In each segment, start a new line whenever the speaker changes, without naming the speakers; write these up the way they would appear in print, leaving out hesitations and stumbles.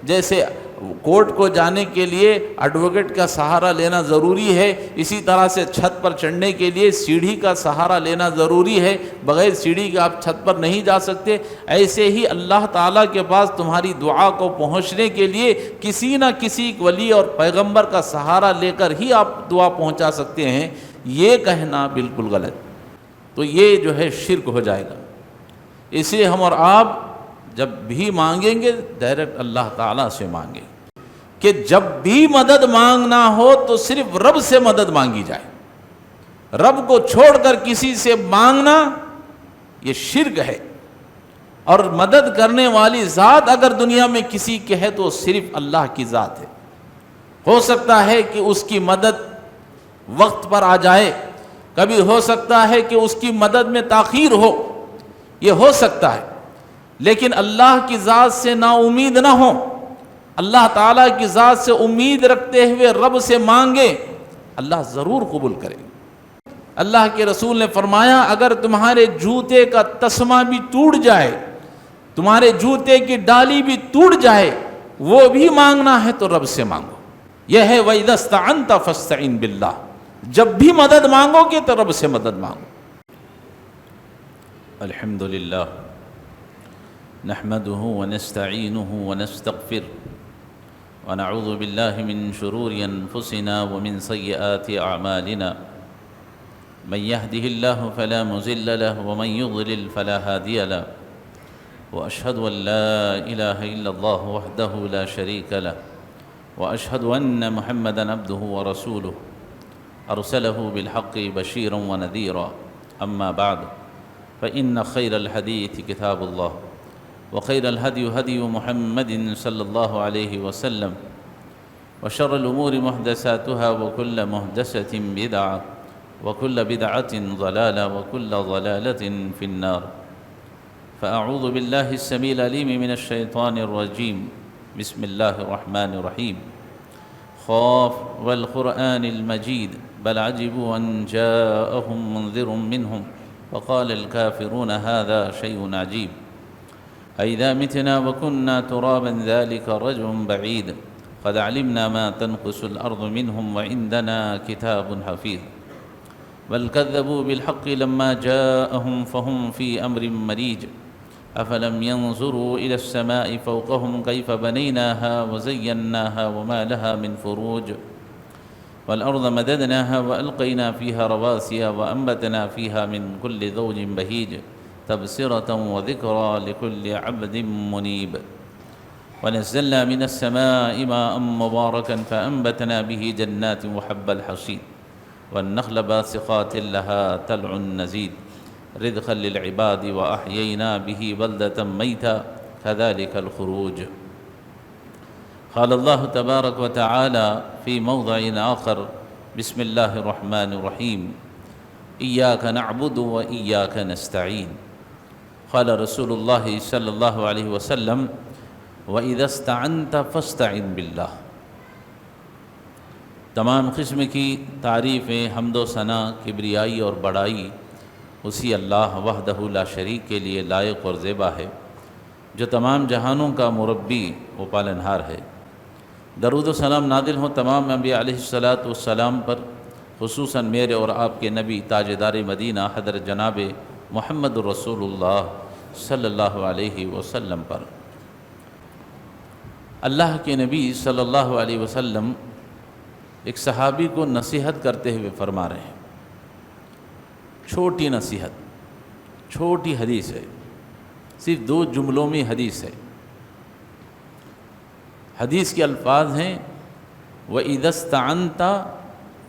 جیسے کورٹ کو جانے کے لیے ایڈوکیٹ کا سہارا لینا ضروری ہے، اسی طرح سے چھت پر چڑھنے کے لیے سیڑھی کا سہارا لینا ضروری ہے، بغیر سیڑھی کے آپ چھت پر نہیں جا سکتے۔ ایسے ہی اللہ تعالیٰ کے پاس تمہاری دعا کو پہنچنے کے لیے کسی نہ کسی ولی اور پیغمبر کا سہارا لے کر ہی آپ دعا پہنچا سکتے ہیں، یہ کہنا بالکل غلط، تو یہ جو ہے شرک ہو جائے گا۔ اس لیے ہم اور آپ جب بھی مانگیں گے ڈائریکٹ اللہ تعالیٰ سے مانگیں، کہ جب بھی مدد مانگنا ہو تو صرف رب سے مدد مانگی جائے۔ رب کو چھوڑ کر کسی سے مانگنا یہ شرک ہے، اور مدد کرنے والی ذات اگر دنیا میں کسی کی ہے تو صرف اللہ کی ذات ہے۔ ہو سکتا ہے کہ اس کی مدد وقت پر آ جائے، کبھی ہو سکتا ہے کہ اس کی مدد میں تاخیر ہو، یہ ہو سکتا ہے، لیکن اللہ کی ذات سے نا امید نہ ہو، اللہ تعالیٰ کی ذات سے امید رکھتے ہوئے رب سے مانگے، اللہ ضرور قبول کرے۔ اللہ کے رسول نے فرمایا اگر تمہارے جوتے کا تسمہ بھی ٹوٹ جائے، تمہارے جوتے کی ڈالی بھی ٹوٹ جائے، وہ بھی مانگنا ہے تو رب سے مانگو۔ یہ ہے وَإِذَا اسْتَعَنْتَ فَاسْتَعِنْ بِاللَّهِ، جب بھی مدد مانگو گے تو رب سے مدد مانگو۔ الحمدللہ نحمده ونستعینه ونستغفر ونعوذ بالله من شرور أنفسنا ومن سيئات أعمالنا، من يهده الله فلا مضل له ومن يضلل فلا هادي له، وأشهد أن لا إله إلا الله وحده لا شريك له، وأشهد أن محمدا عبده ورسوله أرسله بالحق بشيرا ونذيرا، أما بعد فإن خير الحديث كتاب الله، وخير الهدي هدي محمد صلى الله عليه وسلم، وشر الأمور محدثاتها وكل محدثة بدعة وكل بدعة ضلالة وكل ضلالة في النار، فأعوذ بالله السميع العليم من الشيطان الرجيم، بسم الله الرحمن الرحيم، خاف والقرآن المجيد بل عجبوا أن جاءهم منذر منهم وقال الكافرون هذا شيء عجيب، أئذا متنا وكنا ترابا ذلك رجع بعيد، قد علمنا ما تنقص الأرض منهم وعندنا كتاب حفيظ، بل كذبوا بالحق لما جاءهم فهم في أمر مريج، أفلم ينظروا إلى السماء فوقهم كيف بنيناها وزيناها وما لها من فروج، والأرض مددناها وألقينا فيها رواسي وأنبتنا فيها من كل زوج بهيج، تبصرة وذكرى لكل عبد منيب، ونزلنا من السماء ماء مباركا فأنبتنا به جنات وحب الحصيد والنخل باسقات لها طلع نضيد، رزقا للعباد وأحيينا به بلدة ميتا كذلك الخروج۔ قال الله تبارك وتعالى في موضع آخر، بسم الله الرحمن الرحيم، إياك نعبد وإياك نستعين، قال رسول الله صلى الله عليه وسلم وَإِذَا اسْتَعَنْتَ فَاسْتَعِنْ بِاللَّهِ۔ تمام قسم کی تعریفیں، حمد و ثنا، کبریائی اور بڑائی اسی اللہ وحدہ لا شریک کے لیے لائق اور زیبا ہے، جو تمام جہانوں کا مربی و پالنہار ہے۔ درود و سلام نازل ہوں تمام انبیاء علیہ السلام پر، خصوصاً میرے اور آپ کے نبی تاجدار مدینہ حضرت جناب محمد رسول اللہ صلی اللہ علیہ وسلم پر۔ اللہ کے نبی صلی اللہ علیہ وسلم ایک صحابی کو نصیحت کرتے ہوئے فرما رہے ہیں، چھوٹی نصیحت، چھوٹی حدیث ہے، صرف 2 جملوں میں حدیث ہے۔ حدیث کے الفاظ ہیں وَإِذَا اسْتَعَنْتَ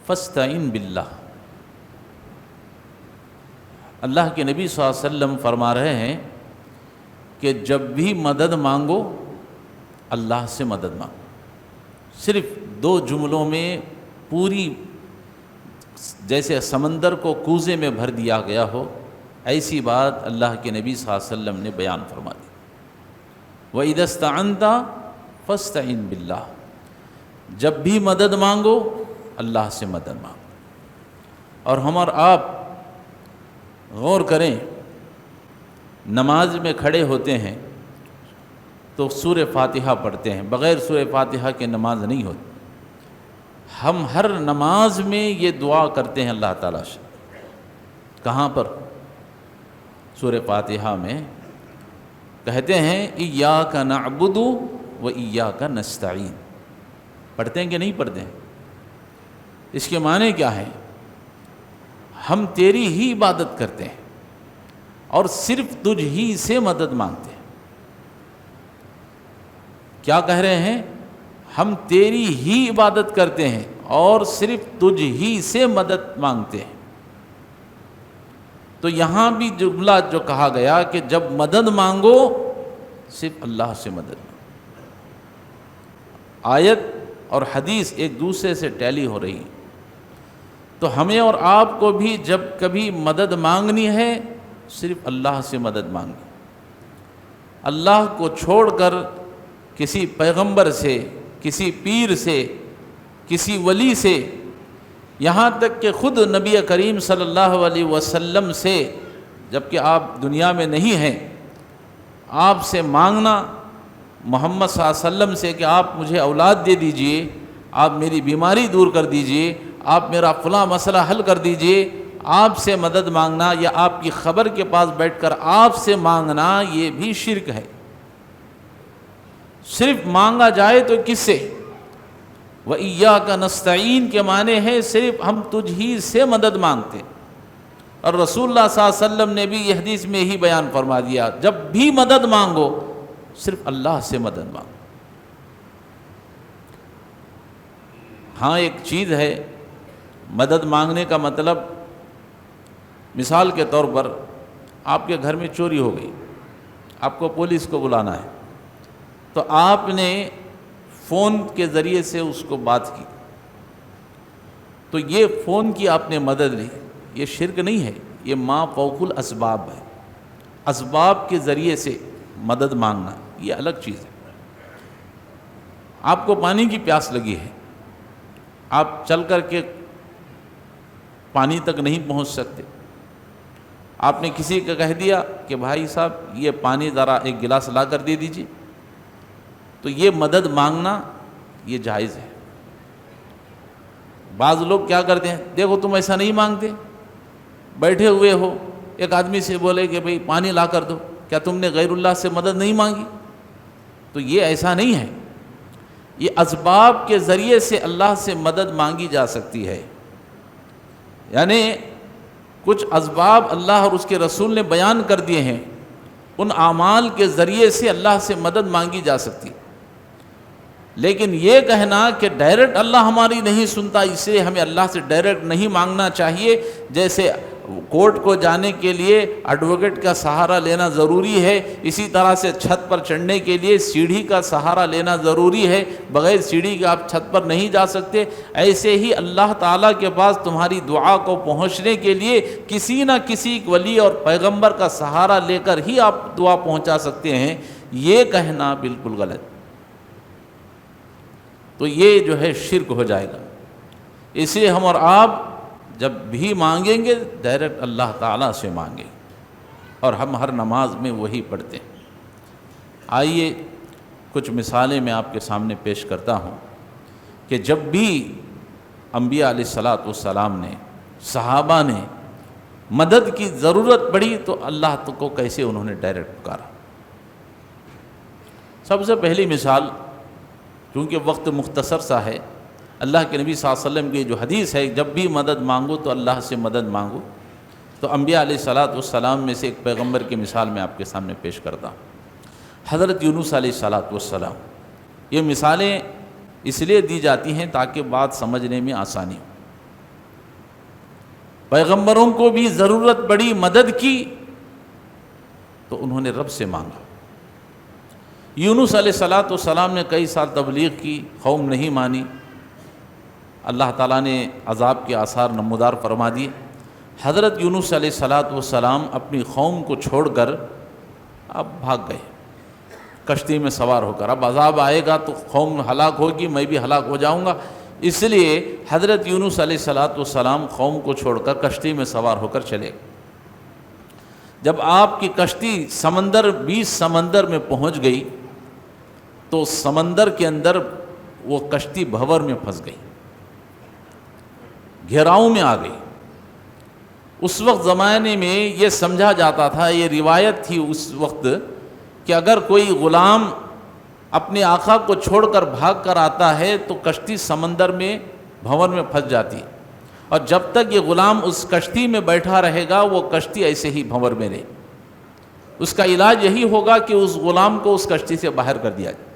فَاسْتَعِنْ بِاللَّهِ۔ اللہ کے نبی صلی اللہ علیہ وسلم فرما رہے ہیں کہ جب بھی مدد مانگو اللہ سے مدد مانگو۔ صرف 2 جملوں میں پوری، جیسے سمندر کو کوزے میں بھر دیا گیا ہو، ایسی بات اللہ کے نبی صلی اللہ علیہ وسلم نے بیان فرما دی۔ وَإِذَا اسْتَعَنْتَ فَاسْتَعِنْ بِاللَّهِ، جب بھی مدد مانگو اللہ سے مدد مانگو۔ اور ہم اور آپ غور کریں، نماز میں کھڑے ہوتے ہیں، تو سورہ فاتحہ پڑھتے ہیں، بغیر سورہ فاتحہ کے نماز نہیں ہوتی۔ ہم ہر نماز میں یہ دعا کرتے ہیں اللہ تعالیٰ سے۔ کہاں پر؟ سورہ فاتحہ میں کہتے ہیں ایاک نعبد و ایاک نستعین۔ پڑھتے ہیں کہ نہیں پڑھتے ہیں؟ اس کے معنی کیا ہے؟ ہم تیری ہی عبادت کرتے ہیں اور صرف تجھ ہی سے مدد مانگتے ہیں۔ کیا کہہ رہے ہیں؟ ہم تیری ہی عبادت کرتے ہیں اور صرف تجھ ہی سے مدد مانگتے ہیں۔ تو یہاں بھی جملہ جو کہا گیا کہ جب مدد مانگو صرف اللہ سے مدد مانگو۔ آیت اور حدیث ایک دوسرے سے ٹیلی ہو رہی ہے، تو ہمیں اور آپ کو بھی جب کبھی مدد مانگنی ہے صرف اللہ سے مدد مانگنی۔ اللہ کو چھوڑ کر کسی پیغمبر سے، کسی پیر سے، کسی ولی سے، یہاں تک کہ خود نبی کریم صلی اللہ علیہ وسلم سے، جبکہ آپ دنیا میں نہیں ہیں، آپ سے مانگنا، محمد صلی اللہ علیہ وسلم سے کہ آپ مجھے اولاد دے دیجئے، آپ میری بیماری دور کر دیجئے، آپ میرا فلاں مسئلہ حل کر دیجئے، آپ سے مدد مانگنا یا آپ کی خبر کے پاس بیٹھ کر آپ سے مانگنا، یہ بھی شرک ہے۔ صرف مانگا جائے تو کس سے؟ وَإِيَّاكَ نَسْتَعِينُ کے معنی ہے صرف ہم تجھ ہی سے مدد مانگتے۔ اور رسول اللہ صلی اللہ علیہ وسلم نے بھی یہ حدیث میں ہی بیان فرما دیا، جب بھی مدد مانگو صرف اللہ سے مدد مانگو۔ ہاں ایک چیز ہے، مدد مانگنے کا مطلب، مثال کے طور پر آپ کے گھر میں چوری ہو گئی، آپ کو پولیس کو بلانا ہے، تو آپ نے فون کے ذریعے سے اس کو بات کی، تو یہ فون کی آپ نے مدد لی، یہ شرک نہیں ہے، یہ ما فوق الاسباب ہے۔ اسباب کے ذریعے سے مدد مانگنا یہ الگ چیز ہے۔ آپ کو پانی کی پیاس لگی ہے، آپ چل کر کے پانی تک نہیں پہنچ سکتے، آپ نے کسی کو کہہ دیا کہ بھائی صاحب یہ پانی ذرا ایک گلاس لا کر دے دیجیے، تو یہ مدد مانگنا یہ جائز ہے۔ بعض لوگ کیا کرتے ہیں، دیکھو تم ایسا نہیں مانگتے، بیٹھے ہوئے ہو، ایک آدمی سے بولے کہ بھئی پانی لا کر دو، کیا تم نے غیر اللہ سے مدد نہیں مانگی؟ تو یہ ایسا نہیں ہے، یہ اسباب کے ذریعے سے اللہ سے مدد مانگی جا سکتی ہے۔ یعنی کچھ اسباب اللہ اور اس کے رسول نے بیان کر دیے ہیں، ان اعمال کے ذریعے سے اللہ سے مدد مانگی جا سکتی ہے۔ لیکن یہ کہنا کہ ڈائریکٹ اللہ ہماری نہیں سنتا، اس لیے ہمیں اللہ سے ڈائریکٹ نہیں مانگنا چاہیے، جیسے کورٹ کو جانے کے لیے ایڈوکیٹ کا سہارا لینا ضروری ہے، اسی طرح سے چھت پر چڑھنے کے لیے سیڑھی کا سہارا لینا ضروری ہے، بغیر سیڑھی کے آپ چھت پر نہیں جا سکتے۔ ایسے ہی اللہ تعالیٰ کے پاس تمہاری دعا کو پہنچنے کے لیے کسی نہ کسی ولی اور پیغمبر کا سہارا لے کر ہی آپ دعا پہنچا سکتے ہیں، یہ کہنا بالکل غلط، تو یہ جو ہے شرک ہو جائے گا۔ اس لیے ہم اور آپ جب بھی مانگیں گے ڈائریکٹ اللہ تعالیٰ سے مانگیں، اور ہم ہر نماز میں وہی پڑھتے ہیں۔ آئیے کچھ مثالیں میں آپ کے سامنے پیش کرتا ہوں کہ جب بھی انبیاء علیہ الصلاۃ والسلام نے، صحابہ نے مدد کی ضرورت پڑی تو اللہ کو کیسے انہوں نے ڈائریکٹ پکارا۔ سب سے پہلی مثال، کیونکہ وقت مختصر سا ہے، اللہ کے نبی صلی اللہ علیہ وسلم کی جو حدیث ہے، جب بھی مدد مانگو تو اللہ سے مدد مانگو، تو انبیاء علیہ الصلاۃ والسلام میں سے ایک پیغمبر کی مثال میں آپ کے سامنے پیش کرتا ہوں، حضرت یونس علیہ الصلاۃ والسلام۔ یہ مثالیں اس لیے دی جاتی ہیں تاکہ بات سمجھنے میں آسانی ہو۔ پیغمبروں کو بھی ضرورت پڑی مدد کی تو انہوں نے رب سے مانگا۔ یونس علیہ الصلاۃ والسلام نے کئی سال تبلیغ کی، قوم نہیں مانی، اللہ تعالیٰ نے عذاب کے آثار نمودار فرما دیے۔ حضرت یونس علیہ الصلاۃ والسلام اپنی قوم کو چھوڑ کر اب بھاگ گئے کشتی میں سوار ہو کر، اب عذاب آئے گا تو قوم ہلاک ہوگی، میں بھی ہلاک ہو جاؤں گا، اس لیے حضرت یونس علیہ الصلاۃ والسلام قوم کو چھوڑ کر کشتی میں سوار ہو کر چلے۔ جب آپ کی کشتی سمندر 20 سمندر میں پہنچ گئی تو سمندر کے اندر وہ کشتی بھنور میں پھنس گئی، گھیراؤ میں آ گئی۔ اس وقت زمانے میں یہ سمجھا جاتا تھا، یہ روایت تھی اس وقت، کہ اگر کوئی غلام اپنے آقا کو چھوڑ کر بھاگ کر آتا ہے تو کشتی سمندر میں بھنور میں پھنس جاتی، اور جب تک یہ غلام اس کشتی میں بیٹھا رہے گا وہ کشتی ایسے ہی بھنور میں رہے۔ اس کا علاج یہی ہوگا کہ اس غلام کو اس کشتی سے باہر کر دیا جائے۔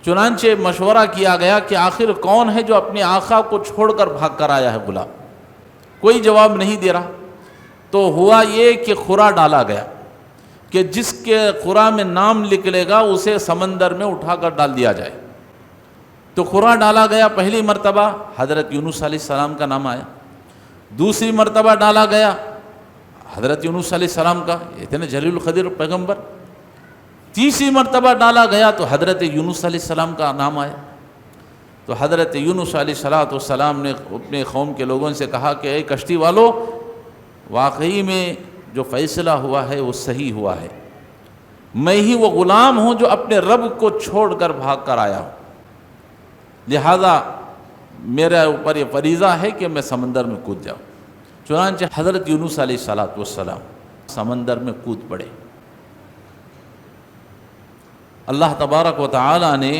چنانچہ مشورہ کیا گیا کہ آخر کون ہے جو اپنے آقا کو چھوڑ کر بھاگ کر آیا ہے غلام؟ کوئی جواب نہیں دے رہا۔ تو ہوا یہ کہ خورا ڈالا گیا کہ جس کے خورا میں نام نکلے گا اسے سمندر میں اٹھا کر ڈال دیا جائے۔ تو خورا ڈالا گیا، پہلی مرتبہ حضرت یونس علیہ السلام کا نام آیا، دوسری مرتبہ ڈالا گیا حضرت یونس علیہ السلام کا، اتنے جلیل القدر پیغمبر، تیسری مرتبہ ڈالا گیا تو حضرت یونس علیہ السلام کا نام آیا۔ تو حضرت یونس علیہ السلام نے اپنے قوم کے لوگوں سے کہا کہ اے کشتی والو، واقعی میں جو فیصلہ ہوا ہے وہ صحیح ہوا ہے، میں ہی وہ غلام ہوں جو اپنے رب کو چھوڑ کر بھاگ کر آیا ہوں، لہذا میرے اوپر یہ فریضہ ہے کہ میں سمندر میں کود جاؤں۔ چنانچہ حضرت یونس علیہ السلام سمندر میں کود پڑے۔ اللہ تبارک و تعالی نے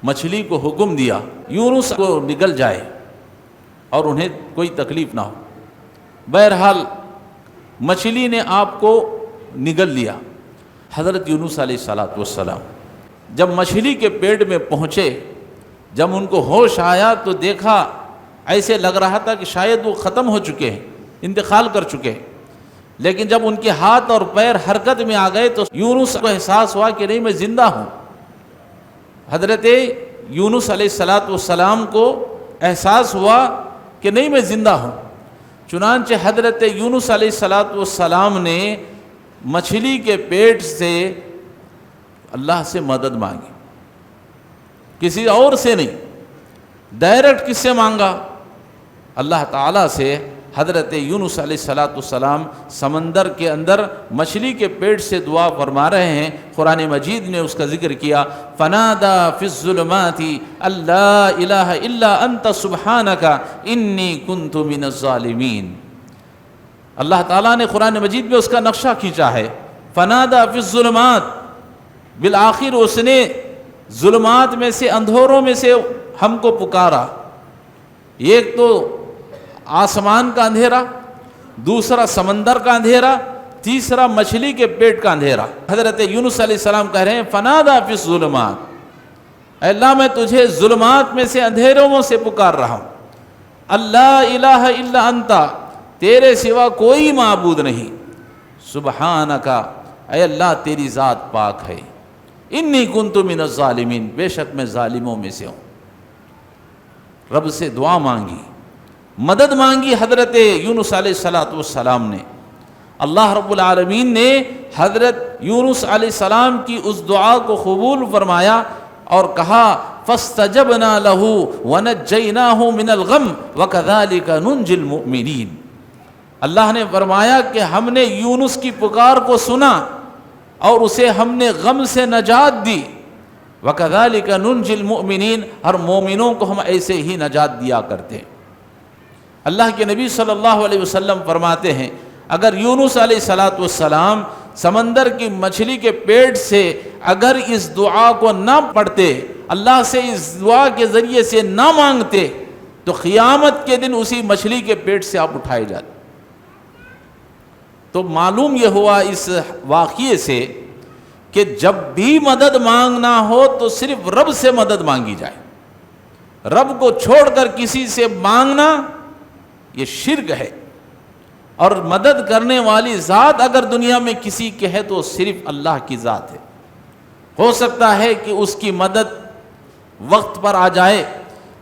مچھلی کو حکم دیا یونس کو نگل جائے اور انہیں کوئی تکلیف نہ ہو۔ بہرحال مچھلی نے آپ کو نگل لیا۔ حضرت یونس علیہ السلام جب مچھلی کے پیٹ میں پہنچے، جب ان کو ہوش آیا تو دیکھا ایسے لگ رہا تھا کہ شاید وہ ختم ہو چکے ہیں، انتقال کر چکے ہیں، لیکن جب ان کے ہاتھ اور پیر حرکت میں آ گئے تو یونس کو احساس ہوا کہ نہیں، میں زندہ ہوں۔ حضرت یونس علیہ السلام کو احساس ہوا کہ نہیں، میں زندہ ہوں۔ چنانچہ حضرت یونس علیہ السلام نے مچھلی کے پیٹ سے اللہ سے مدد مانگی، کسی اور سے نہیں، ڈائریکٹ کس سے مانگا؟ اللہ تعالیٰ سے۔ حضرت یونس علیہ السلام سمندر کے اندر مچھلی کے پیٹ سے دعا فرما رہے ہیں۔ قرآن مجید نے اس کا ذکر کیا، فنادا فی الظلمات اللہ الہ الا انت سبحانک انی کنت من الظالمین۔ اللہ تعالیٰ نے قرآن مجید میں اس کا نقشہ کھینچا ہے، فنادا فی الظلمات، بالآخر اس نے ظلمات میں سے، اندھوروں میں سے ہم کو پکارا۔ ایک تو آسمان کا اندھیرا، دوسرا سمندر کا اندھیرا، تیسرا مچھلی کے پیٹ کا اندھیرا۔ حضرت یونس علیہ السلام کہہ رہے ہیں فنادا فی الظلمات، اے اللہ میں تجھے ظلمات میں سے، اندھیروں سے پکار رہا ہوں۔ اللہ الہ الا انت، تیرے سوا کوئی معبود نہیں، سبحانک، اے اللہ تیری ذات پاک ہے، انی کنت من الظالمین، بے شک میں ظالموں میں سے ہوں۔ رب سے دعا مانگی، مدد مانگی حضرت یونس علیہ السلام نے۔ اللہ رب العالمین نے حضرت یونس علیہ السلام کی اس دعا کو قبول فرمایا اور کہا فاستجبنا له ونجیناہ من الغم وکذالک ننجی المؤمنین۔ اللہ نے فرمایا کہ ہم نے یونس کی پکار کو سنا اور اسے ہم نے غم سے نجات دی، وَكَذَلِكَ نُنْجِي الْمُؤْمِنِينَ، ہر مومنوں کو ہم ایسے ہی نجات دیا کرتے ہیں۔ اللہ کے نبی صلی اللہ علیہ وسلم فرماتے ہیں اگر یونس علیہ السلام سمندر کی مچھلی کے پیٹ سے اگر اس دعا کو نہ پڑھتے، اللہ سے اس دعا کے ذریعے سے نہ مانگتے، تو قیامت کے دن اسی مچھلی کے پیٹ سے آپ اٹھائے جاتے۔ تو معلوم یہ ہوا اس واقعے سے کہ جب بھی مدد مانگنا ہو تو صرف رب سے مدد مانگی جائے۔ رب کو چھوڑ کر کسی سے مانگنا یہ شرک ہے، اور مدد کرنے والی ذات اگر دنیا میں کسی کے ہے تو صرف اللہ کی ذات ہے۔ ہو سکتا ہے کہ اس کی مدد وقت پر آ جائے،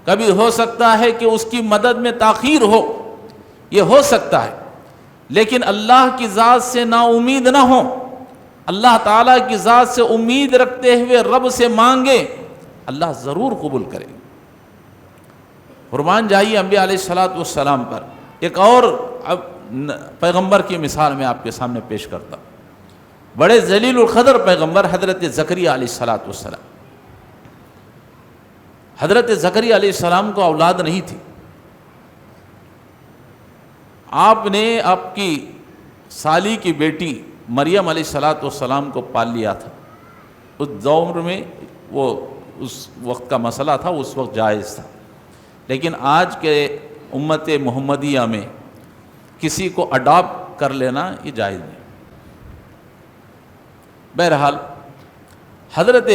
کبھی ہو سکتا ہے کہ اس کی مدد میں تاخیر ہو، یہ ہو سکتا ہے، لیکن اللہ کی ذات سے نا امید نہ ہو۔ اللہ تعالیٰ کی ذات سے امید رکھتے ہوئے رب سے مانگے، اللہ ضرور قبول کرے۔ قربان جائیے انبیاء علیہ السلام پر۔ ایک اور پیغمبر کی مثال میں آپ کے سامنے پیش کرتا ہوں۔ بڑے ذلیل القدر پیغمبر حضرت زکریا علیہ السلام. حضرت زکریا علیہ السلام کو اولاد نہیں تھی. آپ نے آپ کی سالی کی بیٹی مریم علیہ السلام کو پال لیا تھا. اس دور میں وہ اس وقت کا مسئلہ تھا، اس وقت جائز تھا، لیکن آج کے امت محمدیہ میں کسی کو اڈاپٹ کر لینا یہ جائز نہیں. بہرحال حضرت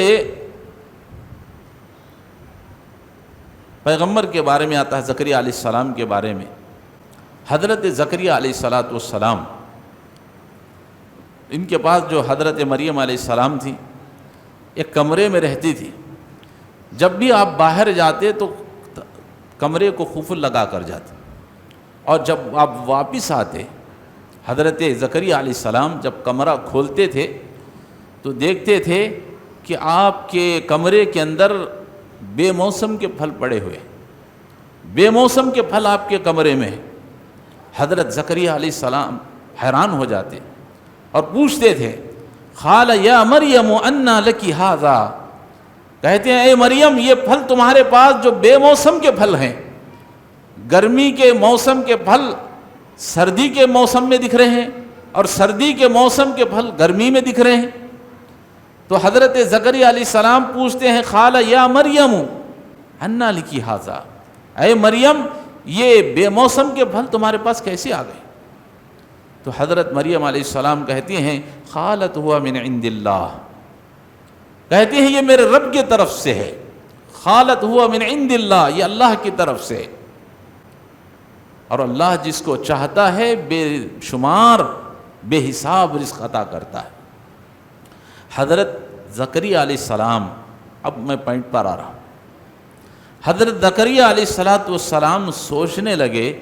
پیغمبر کے بارے میں آتا ہے، زکریا علیہ السلام کے بارے میں. حضرت زکریا علیہ السلام ان کے پاس جو حضرت مریم علیہ السلام تھی ایک کمرے میں رہتی تھی. جب بھی آپ باہر جاتے تو کمرے کو قفل لگا کر جاتے، اور جب آپ واپس آتے حضرت زکریا علیہ السلام جب کمرہ کھولتے تھے تو دیکھتے تھے کہ آپ کے کمرے کے اندر بے موسم کے پھل پڑے ہوئے، بے موسم کے پھل آپ کے کمرے میں. حضرت زکریا علیہ السلام حیران ہو جاتے اور پوچھتے تھے، قال یا مریم انا لکی ھذا، کہتے ہیں اے مریم یہ پھل تمہارے پاس جو بے موسم کے پھل ہیں، گرمی کے موسم کے پھل سردی کے موسم میں دکھ رہے ہیں اور سردی کے موسم کے پھل گرمی میں دکھ رہے ہیں. تو حضرت زکریا علیہ السلام پوچھتے ہیں، قال یا مریم انا لکی ھذا، اے مریم یہ بے موسم کے پھل تمہارے پاس کیسے آ گئے؟ تو حضرت مریم علیہ السلام کہتی ہیں، قالت ہوا من عند اللہ، کہتے ہیں یہ میرے رب کی طرف سے ہے. قالت ہوا من عند اللہ، یہ اللہ کی طرف سے. اور اللہ جس کو چاہتا ہے بے شمار بے حساب رزق عطا کرتا ہے. حضرت زکریا علیہ السلام، اب میں پوائنٹ پر آ رہا ہوں. حضرت زکریا علیہ السلام سوچنے لگے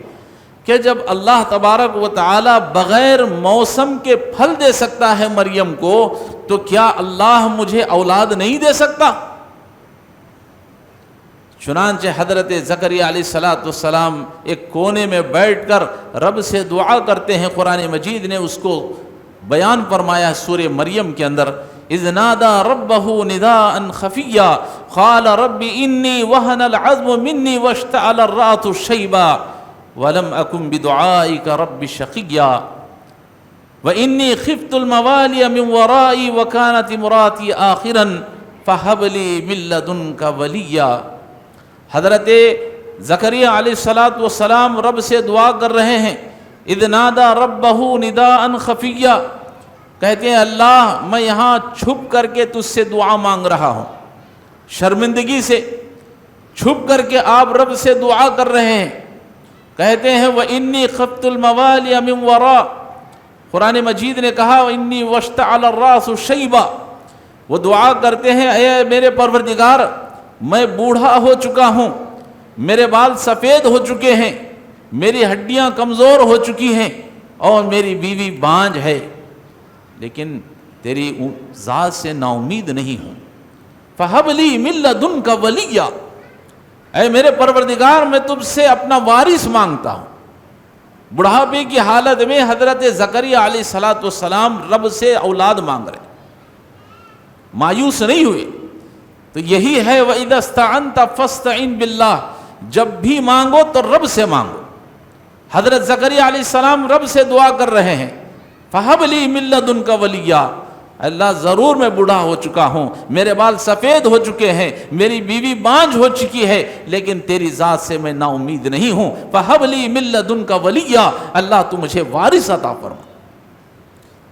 کہ جب اللہ تبارک و تعالی بغیر موسم کے پھل دے سکتا ہے مریم کو، تو کیا اللہ مجھے اولاد نہیں دے سکتا؟ چنانچہ حضرت زکریا علیہ السلام ایک کونے میں بیٹھ کر رب سے دعا کرتے ہیں. قرآن مجید نے اس کو بیان فرمایا سورہ مریم کے اندر، اذ نادى ربه نداء خفيا قال رب اني وهن العظم مني واشتعل الرأس شيبا ولم اكن بدعائك رب شقيا واني خفت الموالي من ورائي وكانت امراتي آخرا فهب لي من لدنك وليا. حضرت زکریا علیہ السلام رب سے دعا کر رہے ہیں. اذ نادى ربه نداء خفيا، کہتے ہیں اللہ میں یہاں چھپ کر کے تجھ سے دعا مانگ رہا ہوں، شرمندگی سے چھپ کر کے آپ رب سے دعا کر رہے ہیں. کہتے ہیں وَإِنِّي خَفْتُ الْمَوَالِيَ مِنْ وَرَاءِ، قرآن مجید نے کہا وَإِنِّي وَاشْتَعَلَ الرَّأْسُ شَيْبًا، وہ دعا کرتے ہیں اے میرے پروردگار میں بوڑھا ہو چکا ہوں، میرے بال سفید ہو چکے ہیں، میری ہڈیاں کمزور ہو چکی ہیں اور میری بیوی بانجھ ہے، لیکن تیری ذات سے نا امید نہیں ہوں. فَهَبْ لِي مِن لَّدُنْكَ وَلِيًّا، اے میرے پروردگار میں تجھ سے اپنا وارث مانگتا ہوں. بڑھاپے کی حالت میں حضرت زکریا علیہ السلام رب سے اولاد مانگ رہے، مایوس نہیں ہوئے. تو یہی ہے وَإِذَا اسْتَعَنْتَ فَاسْتَعِنْ بِاللَّهِ، جب بھی مانگو تو رب سے مانگو. حضرت زکریا علیہ السلام رب سے دعا کر رہے ہیں، فَهَبْ لِي مِن لَّدُنْكَ وَلِيًّا، اللہ ضرور میں بوڑھا ہو چکا ہوں، میرے بال سفید ہو چکے ہیں، میری بیوی بانجھ ہو چکی ہے، لیکن تیری ذات سے میں نا امید نہیں ہوں. فَهَبْ لِي مِن لَّدُنْكَ وَلِيًّا، اللہ تو مجھے وارث عطا فرما.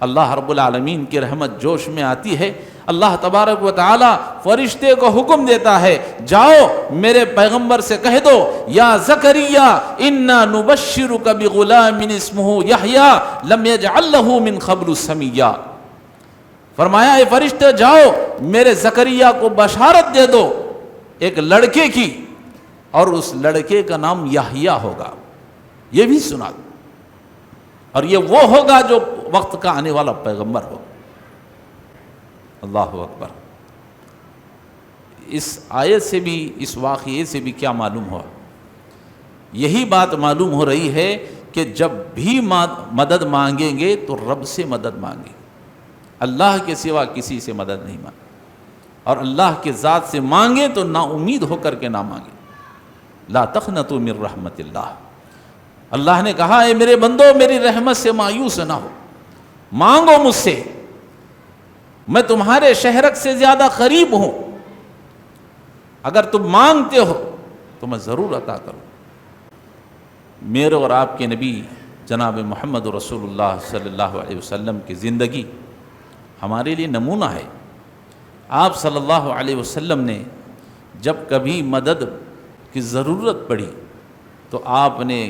اللہ رب العالمین کی رحمت جوش میں آتی ہے. اللہ تبارک و تعالی فرشتے کو حکم دیتا ہے جاؤ میرے پیغمبر سے کہہ دو یا زکریا انا نبشرک بغلام اسمہ یحییٰ لم یجعل لہ من قبل سمیہ. فرمایا اے فرشتے جاؤ میرے زکریا کو بشارت دے دو ایک لڑکے کی، اور اس لڑکے کا نام یحییٰ ہوگا. یہ بھی سنا دو، اور یہ وہ ہوگا جو وقت کا آنے والا پیغمبر ہوگا. اللہ اکبر. اس آیت سے بھی اس واقعے سے بھی کیا معلوم ہوا؟ یہی بات معلوم ہو رہی ہے کہ جب بھی مدد مانگیں گے تو رب سے مدد مانگیں. اللہ کے سوا کسی سے مدد نہیں مانگے، اور اللہ کے ذات سے مانگے تو نا امید ہو کر کے نہ مانگے۔ لا تقنطوا من رحمت اللہ، اللہ نے کہا اے میرے بندو میری رحمت سے مایوس نہ ہو، مانگو مجھ سے، میں تمہارے شہرک سے زیادہ قریب ہوں، اگر تم مانگتے ہو تو میں ضرور عطا کروں۔ میرے اور آپ کے نبی جناب محمد رسول اللہ صلی اللہ علیہ وسلم کی زندگی ہمارے لیے نمونہ ہے۔ آپ صلی اللہ علیہ وسلم نے جب کبھی مدد کی ضرورت پڑی تو آپ نے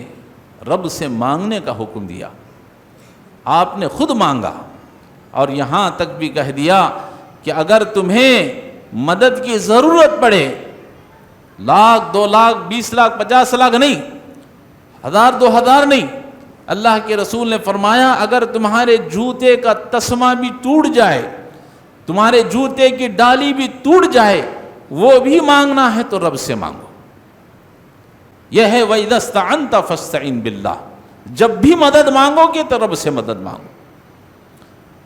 رب سے مانگنے کا حکم دیا، آپ نے خود مانگا، اور یہاں تک بھی کہہ دیا کہ اگر تمہیں مدد کی ضرورت پڑے، 1,00,000 2,00,000 20,00,000 50,00,000 نہیں، 1,000 2,000 نہیں، اللہ کے رسول نے فرمایا اگر تمہارے جوتے کا تسمہ بھی ٹوٹ جائے، تمہارے جوتے کی ڈالی بھی ٹوٹ جائے، وہ بھی مانگنا ہے تو رب سے مانگو۔ یہ ہے وَإِذَا اسْتَعَنْتَ فَاسْتَعِنْ بِاللَّهِ، جب بھی مدد مانگو گے تو رب سے مدد مانگو۔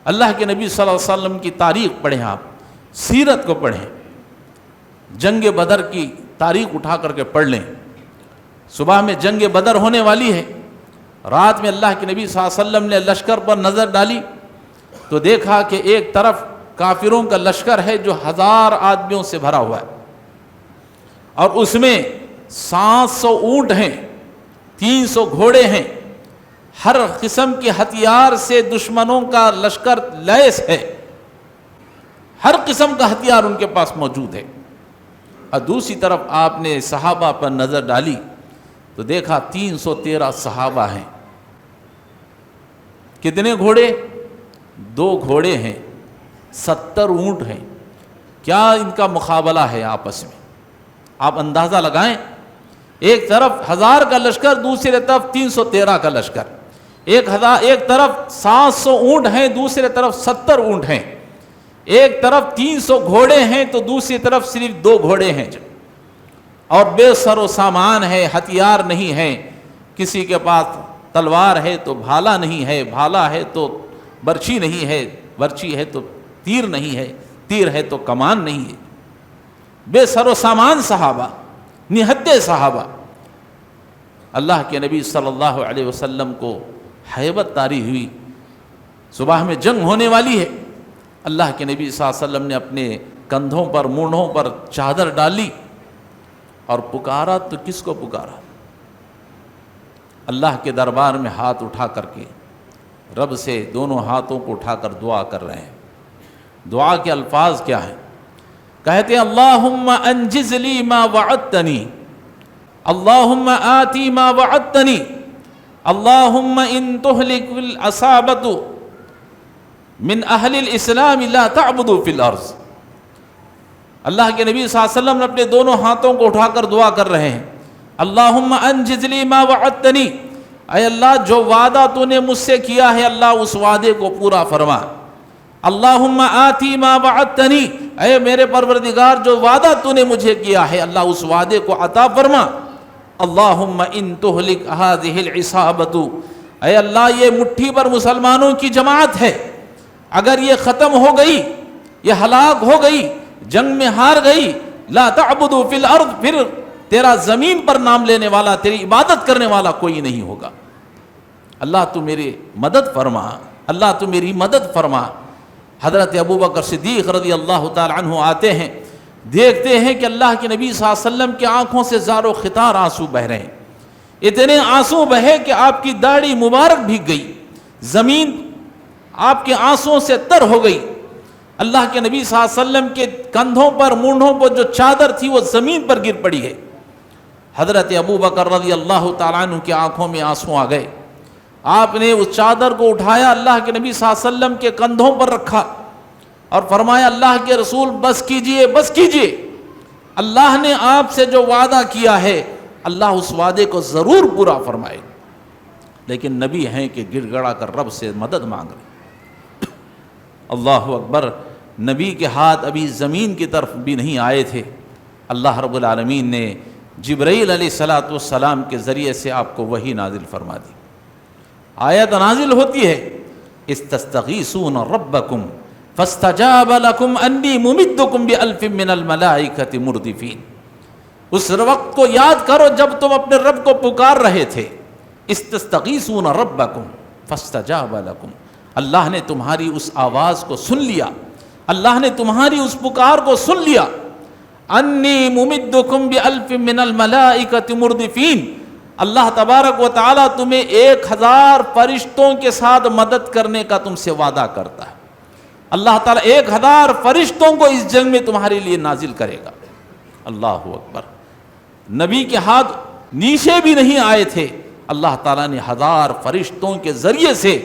اللہ کے نبی صلی اللہ علیہ وسلم کی تاریخ پڑھیں، آپ سیرت کو پڑھیں، جنگ بدر کی تاریخ اٹھا کر کے پڑھ لیں۔ صبح میں جنگ بدر ہونے والی ہے، رات میں اللہ کے نبی صلی اللہ علیہ وسلم نے لشکر پر نظر ڈالی تو دیکھا کہ ایک طرف کافروں کا لشکر ہے جو 1000 آدمیوں سے بھرا ہوا ہے، اور اس میں 700 اونٹ ہیں، 300 گھوڑے ہیں، ہر قسم کے ہتھیار سے دشمنوں کا لشکر لیس ہے، ہر قسم کا ہتھیار ان کے پاس موجود ہے۔ اور دوسری طرف آپ نے صحابہ پر نظر ڈالی تو دیکھا 313 صحابہ ہیں۔ کتنے گھوڑے؟ 2 گھوڑے ہیں، 70 اونٹ ہیں۔ کیا ان کا مقابلہ ہے آپس میں؟ آپ اندازہ لگائیں، ایک طرف 1000 کا لشکر، دوسری طرف 313 کا لشکر، ایک طرف 700 اونٹ ہیں، دوسری طرف 70 اونٹ ہیں، ایک طرف 300 گھوڑے ہیں تو دوسری طرف صرف 2 گھوڑے ہیں، اور بے سر و سامان ہے، ہتھیار نہیں ہے، کسی کے پاس تلوار ہے تو بھالا نہیں ہے، بھالا ہے تو برچھی نہیں ہے، برچھی ہے تو تیر نہیں ہے، تیر ہے تو کمان نہیں ہے، بے سر و سامان صحابہ، نہتے صحابہ۔ اللہ کے نبی صلی اللہ علیہ وسلم کو ہیبت طاری ہوئی، صبح میں جنگ ہونے والی ہے، اللہ کے نبی صلی اللہ علیہ وسلم نے اپنے کندھوں پر مونڈھوں پر چادر ڈالی اور پکارا تو کس کو پکارا؟ اللہ کے دربار میں ہاتھ اٹھا کر کے رب سے دونوں ہاتھوں کو اٹھا کر دعا کر رہے ہیں۔ دعا کے الفاظ کیا ہیں؟ کہتے ہیں اللہم انجز لی ما وعدتنی، اللہم آتی ما وعدتنی، اللہم ان تہلک العصابۃ من اہل الاسلام لا تعبدوا فی الارض۔ اللہ کے نبی صلی اللہ علیہ وسلم اپنے دونوں ہاتھوں کو اٹھا کر دعا کر رہے ہیں، اللہم انجز لی ما وعدتنی، اے اللہ جو وعدہ تو نے مجھ سے کیا ہے اللہ اس وعدے کو پورا فرما۔ اللہم آتی ما وعدتنی، اے میرے پروردگار جو وعدہ تو نے مجھے کیا ہے اللہ اس وعدے کو عطا فرما۔ اللہم ان تہلک ہذہ العصابۃ، اے اللہ یہ مٹھی پر مسلمانوں کی جماعت ہے، اگر یہ ختم ہو گئی، یہ ہلاک ہو گئی، جنگ میں ہار گئی، لا تعبدوا فی الارض، پھر تیرا زمین پر نام لینے والا، تیری عبادت کرنے والا کوئی نہیں ہوگا۔ اللہ تو میری مدد فرما، اللہ تو میری مدد فرما۔ حضرت ابوبکر صدیق رضی اللہ تعالی عنہ آتے ہیں، دیکھتے ہیں کہ اللہ کے نبی صلی اللہ علیہ وسلم کی آنکھوں سے زار و خطار آنسو بہ رہے ہیں، اتنے آنسو بہے کہ آپ کی داڑھی مبارک بھیگ گئی، زمین آپ کے آنسوؤں سے تر ہو گئی۔ اللہ کے نبی صلی اللہ علیہ وسلم کے کندھوں پر مونڈھوں پر جو چادر تھی وہ زمین پر گر پڑی ہے۔ حضرت ابوبکر رضی اللہ تعالیٰ عنہ کی آنکھوں میں آنسو آ گئے، آپ نے اس چادر کو اٹھایا، اللہ کے نبی صلی اللہ علیہ وسلم کے کندھوں پر رکھا اور فرمایا اللہ کے رسول بس کیجئے، بس کیجئے، اللہ نے آپ سے جو وعدہ کیا ہے اللہ اس وعدے کو ضرور پورا فرمائے۔ لیکن نبی ہیں کہ گڑ گڑا کر رب سے مدد مانگ رہے۔ اللہ اکبر، نبی کے ہاتھ ابھی زمین کی طرف بھی نہیں آئے تھے، اللہ رب العالمین نے جبرائیل علیہ السلام کے ذریعے سے آپ کو وحی نازل فرما دی۔ آیت نازل ہوتی ہے، استستغیثون ربکم فاستجاب لکم انی ممدکم بألف من الملائکۃ مردفین۔ اس وقت کو یاد کرو جب تم اپنے رب کو پکار رہے تھے، استستغیثون ربکم فاستجاب لکم، اللہ نے تمہاری اس آواز کو سن لیا، اللہ نے تمہاری اس پکار کو سن لیا۔ انی ممدکم بألف من الملائکۃ مردفین، اللہ تبارک و تعالیٰ تمہیں 1000 فرشتوں کے ساتھ مدد کرنے کا تم سے وعدہ کرتا ہے۔ اللہ تعالیٰ 1000 فرشتوں کو اس جنگ میں تمہارے لیے نازل کرے گا۔ اللہ اکبر۔ نبی کے ہاتھ نیچے بھی نہیں آئے تھے، اللہ تعالیٰ نے 1000 فرشتوں کے ذریعے سے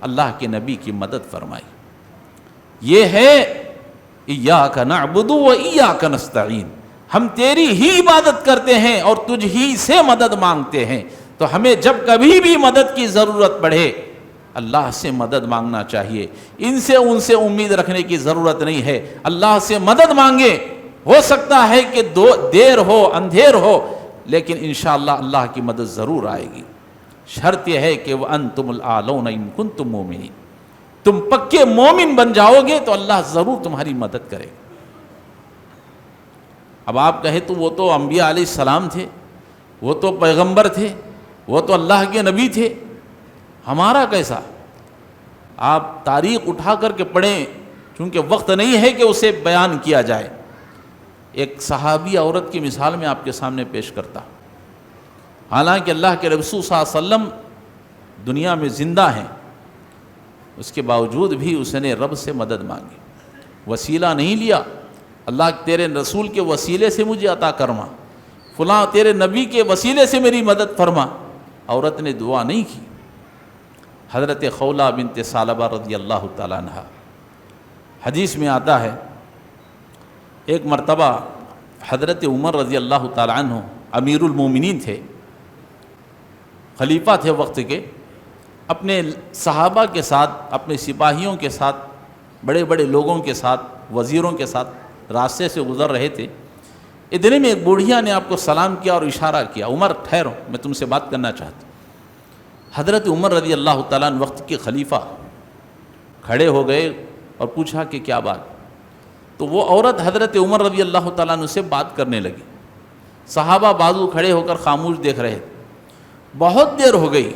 اللہ کے نبی کی مدد فرمائی۔ یہ ہے ایاک نعبد و ایاک نستعین، ہم تیری ہی عبادت کرتے ہیں اور تجھ ہی سے مدد مانگتے ہیں۔ تو ہمیں جب کبھی بھی مدد کی ضرورت پڑے اللہ سے مدد مانگنا چاہیے، ان سے ان سے امید رکھنے کی ضرورت نہیں ہے۔ اللہ سے مدد مانگے، ہو سکتا ہے کہ دیر ہو اندھیر ہو لیکن انشاءاللہ اللہ کی مدد ضرور آئے گی۔ شرط یہ ہے کہ وَأَنْتُمُ الْأَعْلَوْنَ إِن كُنتُم مُؤْمِنِينَ، تم پکے مومن بن جاؤ گے تو اللہ ضرور تمہاری مدد کرے گا۔ اب آپ کہیں تو وہ تو انبیاء علیہ السلام تھے، وہ تو پیغمبر تھے، وہ تو اللہ کے نبی تھے، ہمارا کیسا؟ آپ تاریخ اٹھا کر کے پڑھیں، چونکہ وقت نہیں ہے کہ اسے بیان کیا جائے۔ ایک صحابی عورت کی مثال میں آپ کے سامنے پیش کرتا ہوں۔ حالانکہ اللہ کے رسول صلی اللہ علیہ وسلم دنیا میں زندہ ہیں، اس کے باوجود بھی اس نے رب سے مدد مانگی، وسیلہ نہیں لیا، اللہ تیرے رسول کے وسیلے سے مجھے عطا کرما، فلاں تیرے نبی کے وسیلے سے میری مدد فرما۔ عورت نے دعا نہیں کی۔ حضرت خولہ بنت ثعلبہ رضی اللہ تعالیٰ عنہ، حدیث میں آتا ہے ایک مرتبہ حضرت عمر رضی اللہ تعالیٰ عنہ امیر المومنین تھے، خلیفہ تھے وقت کے، اپنے صحابہ کے ساتھ، اپنے سپاہیوں کے ساتھ، بڑے بڑے لوگوں کے ساتھ، وزیروں کے ساتھ راستے سے گزر رہے تھے۔ اتنے میں ایک بوڑھیا نے آپ کو سلام کیا اور اشارہ کیا، عمر ٹھہرو میں تم سے بات کرنا چاہتا ہوں۔ حضرت عمر رضی اللہ تعالیٰ عنہ وقت کے خلیفہ کھڑے ہو گئے اور پوچھا کہ کیا بات؟ تو وہ عورت حضرت عمر رضی اللہ تعالیٰ عنہ سے بات کرنے لگی۔ صحابہ بازو کھڑے ہو کر خاموش دیکھ رہے تھے۔ بہت دیر ہو گئی،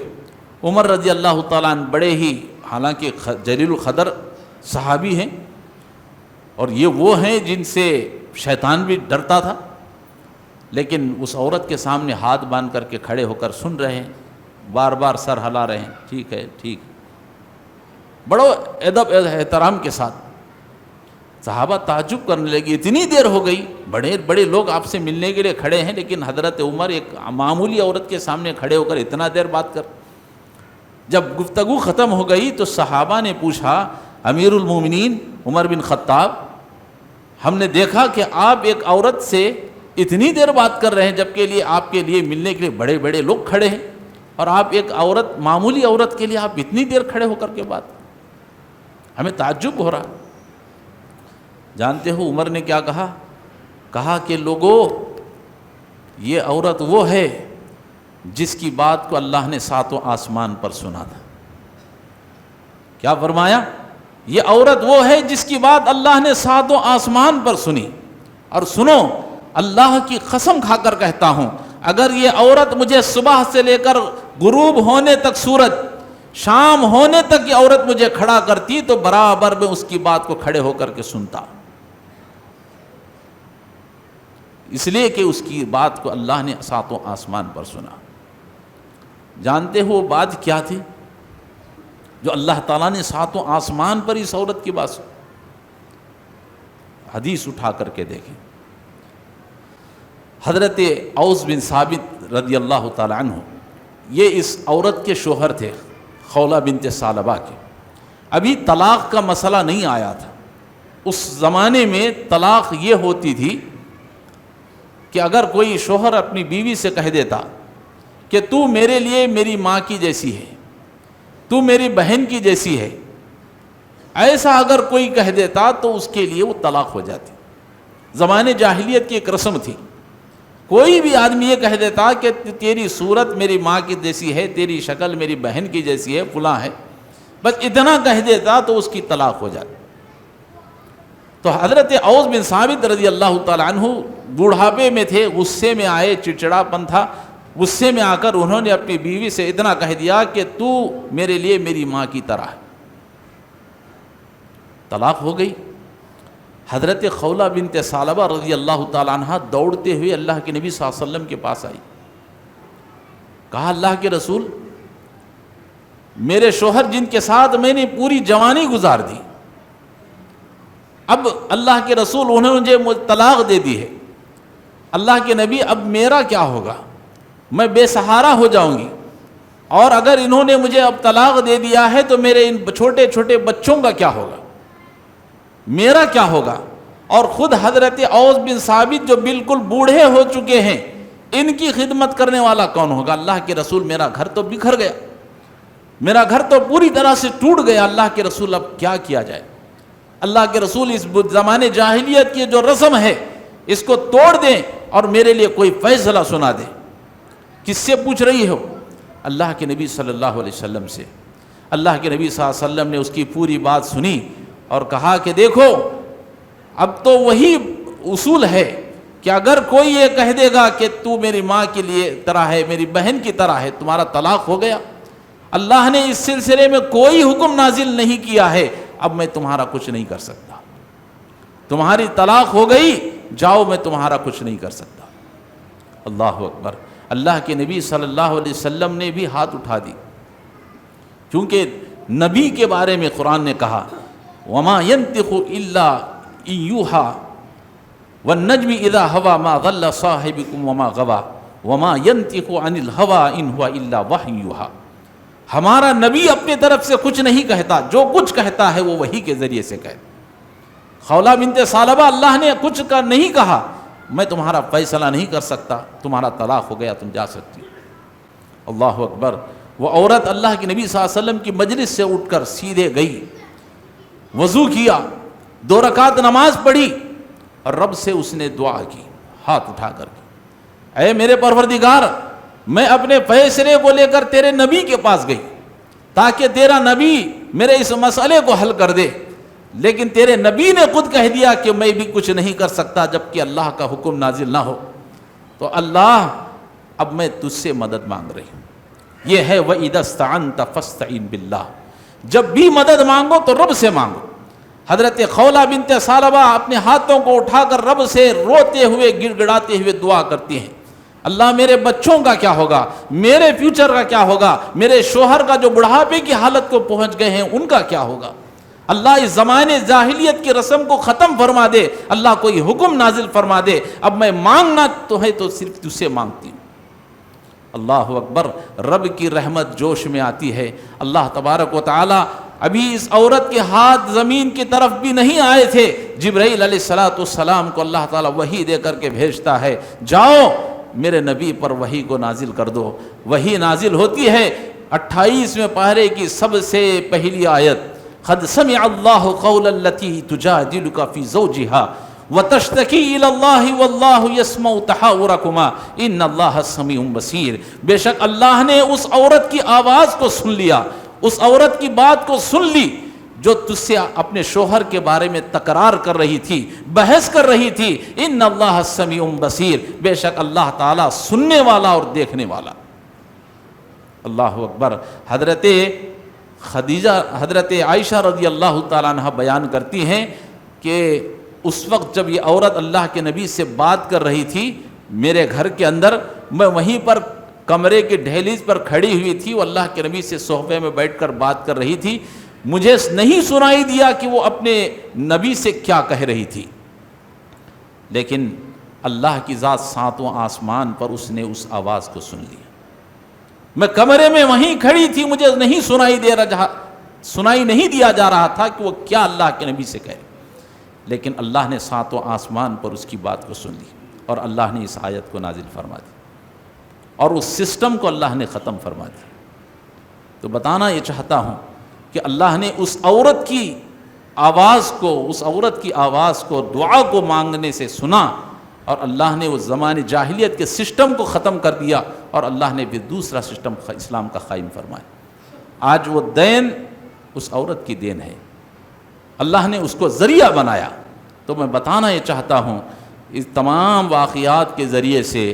عمر رضی اللہ تعالیٰ عنہ بڑے ہی، حالانکہ جلیل القدر صحابی ہیں اور یہ وہ ہیں جن سے شیطان بھی ڈرتا تھا، لیکن اس عورت کے سامنے ہاتھ باندھ کر کے کھڑے ہو کر سن رہے ہیں، بار بار سر ہلا رہے ہیں، ٹھیک ہے ٹھیک، بڑو ادب احترام کے ساتھ۔ صحابہ تعجب کرنے لگی، اتنی دیر ہو گئی، بڑے بڑے لوگ آپ سے ملنے کے لیے کھڑے ہیں لیکن حضرت عمر ایک معمولی عورت کے سامنے کھڑے ہو کر اتنا دیر بات کر۔ جب گفتگو ختم ہو گئی تو صحابہ نے پوچھا، امیر المومنین عمر بن خطاب، ہم نے دیکھا کہ آپ ایک عورت سے اتنی دیر بات کر رہے ہیں جبکہ آپ کے لیے ملنے کے لیے بڑے بڑے لوگ کھڑے ہیں، اور آپ ایک عورت، معمولی عورت کے لیے آپ اتنی دیر کھڑے ہو کر کے بات، ہمیں تعجب ہو رہا۔ جانتے ہو عمر نے کیا کہا؟ کہا کہ لوگوں، یہ عورت وہ ہے جس کی بات کو اللہ نے 7 آسمان پر سنا تھا۔ کیا فرمایا؟ یہ عورت وہ ہے جس کی بات اللہ نے 7 آسمان پر سنی۔ اور سنو، اللہ کی قسم کھا کر کہتا ہوں، اگر یہ عورت مجھے صبح سے لے کر غروب ہونے تک، سورج شام ہونے تک یہ عورت مجھے کھڑا کرتی تو برابر میں اس کی بات کو کھڑے ہو کر کے سنتا، اس لیے کہ اس کی بات کو اللہ نے 7 آسمان پر سنا۔ جانتے ہو وہ بات کیا تھی جو اللہ تعالیٰ نے 7 آسمان پر اس عورت کی بات سنی؟ حدیث اٹھا کر کے دیکھیں۔ حضرت اوس بن ثابت رضی اللہ تعالیٰ عنہ، یہ اس عورت کے شوہر تھے، خولہ بنت ثعلبہ کے۔ ابھی طلاق کا مسئلہ نہیں آیا تھا۔ اس زمانے میں طلاق یہ ہوتی تھی کہ اگر کوئی شوہر اپنی بیوی سے کہہ دیتا کہ تو میرے لیے میری ماں کی جیسی ہے، تو میری بہن کی جیسی ہے، ایسا اگر کوئی کہہ دیتا تو اس کے لیے وہ طلاق ہو جاتی۔ زمانے جاہلیت کی ایک رسم تھی، کوئی بھی آدمی یہ کہہ دیتا کہ تیری صورت میری ماں کی جیسی ہے، تیری شکل میری بہن کی جیسی ہے، فلاں ہے، بس اتنا کہہ دیتا تو اس کی طلاق ہو جاتی۔ تو حضرت اوس بن ثابت رضی اللہ تعالیٰ عنہ بوڑھاپے میں تھے، غصے میں آئے، چڑچڑاپن تھا، غصے میں آ کر انہوں نے اپنی بیوی سے اتنا کہہ دیا کہ تو میرے لیے میری ماں کی طرح ہے، طلاق ہو گئی۔ حضرت خولہ بنت ثعلبہ رضی اللہ تعالیٰ عنہ دوڑتے ہوئے اللہ کے نبی صلی اللہ علیہ وسلم کے پاس آئی، کہا اللہ کے رسول، میرے شوہر جن کے ساتھ میں نے پوری جوانی گزار دی، اب اللہ کے رسول انہوں نے مجھے طلاق دے دی ہے، اللہ کے نبی اب میرا کیا ہوگا؟ میں بے سہارا ہو جاؤں گی، اور اگر انہوں نے مجھے اب طلاق دے دیا ہے تو میرے ان چھوٹے چھوٹے بچوں کا کیا ہوگا، میرا کیا ہوگا؟ اور خود حضرت اوس بن ثابت جو بالکل بوڑھے ہو چکے ہیں، ان کی خدمت کرنے والا کون ہوگا؟ اللہ کے رسول میرا گھر تو بکھر گیا، میرا گھر تو پوری طرح سے ٹوٹ گیا، اللہ کے رسول اب کیا کیا جائے؟ اللہ کے رسول اس زمانے جاہلیت کی جو رسم ہے اس کو توڑ دیں اور میرے لیے کوئی فیصلہ سنا دیں۔ کس سے پوچھ رہی ہو؟ اللہ کے نبی صلی اللہ علیہ وسلم سے۔ اللہ کے نبی صلی اللہ علیہ وسلم نے اس کی پوری بات سنی اور کہا کہ دیکھو، اب تو وہی اصول ہے کہ اگر کوئی یہ کہہ دے گا کہ تو میری ماں کے لیے طرح ہے، میری بہن کی طرح ہے، تمہارا طلاق ہو گیا۔ اللہ نے اس سلسلے میں کوئی حکم نازل نہیں کیا ہے، اب میں تمہارا کچھ نہیں کر سکتا، تمہاری طلاق ہو گئی، جاؤ، میں تمہارا کچھ نہیں کر سکتا۔ اللہ اکبر۔ اللہ کے نبی صلی اللہ علیہ وسلم نے بھی ہاتھ اٹھا دی، کیونکہ نبی کے بارے میں قرآن نے کہا وَمَا يَنْتِقُ إِلَّا إِن يُوحَىٰ وَالنَّجْمِ إِذَا هَوَىٰ مَا ضَلَّ صَاحِبُكُمْ وَمَا غَوَىٰ وَمَا يَنْتِقُ عَنِ الْهَوَىٰ إِنْ هُوَ إِلَّا وَحْيٌ يُوحَىٰ۔ ہمارا نبی اپنے طرف سے کچھ نہیں کہتا، جو کچھ کہتا ہے وہ وحی کے ذریعے سے کہتا۔ خولہ بنت ثعلبہ، اللہ نے کچھ کا نہیں کہا، میں تمہارا فیصلہ نہیں کر سکتا، تمہارا طلاق ہو گیا، تم جا سکتی ہو۔ اللہ اکبر۔ وہ عورت اللہ کے نبی صلی اللہ علیہ وسلم کی مجلس سے اٹھ کر سیدھے گئی، وضو کیا، 2 رکعت نماز پڑھی اور رب سے اس نے دعا کی ہاتھ اٹھا کر کے، اے میرے پروردگار، میں اپنے فیصلے کو لے کر تیرے نبی کے پاس گئی تاکہ تیرا نبی میرے اس مسئلے کو حل کر دے، لیکن تیرے نبی نے خود کہہ دیا کہ میں بھی کچھ نہیں کر سکتا جب کہ اللہ کا حکم نازل نہ ہو، تو اللہ اب میں تجھ سے مدد مانگ رہی ہوں۔ یہ ہے وَإِذَا اسْتَعَنْتَ فَاسْتَعِنْ بِاللَّهِ، جب بھی مدد مانگو تو رب سے مانگو۔ حضرت خولہ بنت ثعلبہ اپنے ہاتھوں کو اٹھا کر رب سے روتے ہوئے، گڑ گڑاتے ہوئے دعا کرتی ہیں، اللہ میرے بچوں کا کیا ہوگا، میرے فیوچر کا کیا ہوگا، میرے شوہر کا جو بڑھاپے کی حالت کو پہنچ گئے ہیں ان کا کیا ہوگا؟ اللہ اس زمانے جاہلیت کی رسم کو ختم فرما دے، اللہ کوئی حکم نازل فرما دے، اب میں مانگنا تو ہے تو صرف تجھ سے مانگتی ہوں۔ اللہ اکبر۔ رب کی رحمت جوش میں آتی ہے۔ اللہ تبارک و تعالی، ابھی اس عورت کے ہاتھ زمین کی طرف بھی نہیں آئے تھے، جبرائیل علیہ السلام کو اللہ تعالی وحی دے کر کے بھیجتا ہے، جاؤ میرے نبی پر وحی کو نازل کر دو۔ وحی نازل ہوتی ہے 28ویں پارے کی سب سے پہلی آیت، قد سمع اللہ قول التی تجادلک فی زوجہا وتشتکی الی اللہ واللہ یسمع تحاورکما ان اللہ سمیع بصیر۔ بے شک اللہ نے اس عورت کی آواز کو سن لیا، اس عورت کی بات کو سن لی جو تجھ سے اپنے شوہر کے بارے میں تکرار کر رہی تھی، بحث کر رہی تھی۔ ان اللہ سمیع بصیر، بے شک اللہ تعالیٰ سننے والا اور دیکھنے والا۔ اللہ اکبر۔ حضرت عائشہ رضی اللہ تعالیٰ عنہ بیان کرتی ہیں کہ اس وقت جب یہ عورت اللہ کے نبی سے بات کر رہی تھی میرے گھر کے اندر، میں وہیں پر کمرے کی دہلیز پر کھڑی ہوئی تھی، وہ اللہ کے نبی سے صحبے میں بیٹھ کر بات کر رہی تھی، مجھے نہیں سنائی دیا کہ وہ اپنے نبی سے کیا کہہ رہی تھی، لیکن اللہ کی ذات 7واں آسمان پر اس نے اس آواز کو سن لیا۔ میں کمرے میں وہیں کھڑی تھی، مجھے سنائی نہیں دیا جا رہا تھا کہ وہ کیا اللہ کے نبی سے کہے، لیکن اللہ نے 7واں آسمان پر اس کی بات کو سن لی اور اللہ نے اس آیت کو نازل فرما دی اور اس سسٹم کو اللہ نے ختم فرما دیا۔ تو بتانا یہ چاہتا ہوں کہ اللہ نے اس عورت کی آواز کو دعا کو مانگنے سے سنا، اور اللہ نے اس زمانے جاہلیت کے سسٹم کو ختم کر دیا، اور اللہ نے بھی دوسرا سسٹم اسلام کا قائم فرمایا۔ آج وہ دین اس عورت کی دین ہے، اللہ نے اس کو ذریعہ بنایا تو میں بتانا یہ چاہتا ہوں اس تمام واقعات کے ذریعے سے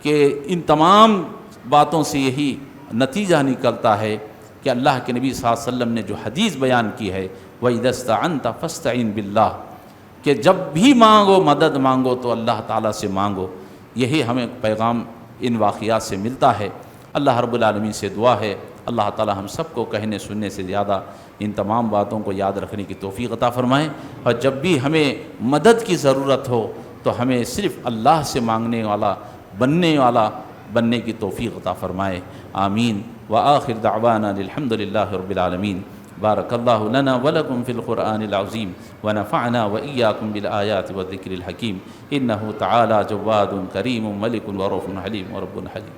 کہ ان تمام باتوں سے یہی نتیجہ نکلتا ہے کہ اللہ کے نبی صلی اللہ علیہ وسلم نے جو حدیث بیان کی ہے وَإِذَا اسْتَعَنْتَ فَاسْتَعِنْ بِاللَّهِ، کہ جب بھی مانگو مدد مانگو تو اللہ تعالیٰ سے مانگو. یہی ہمیں پیغام ان واقعات سے ملتا ہے. اللہ رب العالمین سے دعا ہے اللہ تعالیٰ ہم سب کو کہنے سننے سے زیادہ ان تمام باتوں کو یاد رکھنے کی توفیق عطا فرمائے، اور جب بھی ہمیں مدد کی ضرورت ہو تو ہمیں صرف اللہ سے مانگنے والا بننے کی توفیق عطا فرمائے. آمین. وآخر دعوانا الحمد للہ رب العالمین. بارک اللہ لنا ولکم فی القرآن العظیم ونفعنا وإیاکم بالآیات والذکر الحکیم. انہ تعالی جواد کریم ملک ورؤوف حلیم ورب حلیم.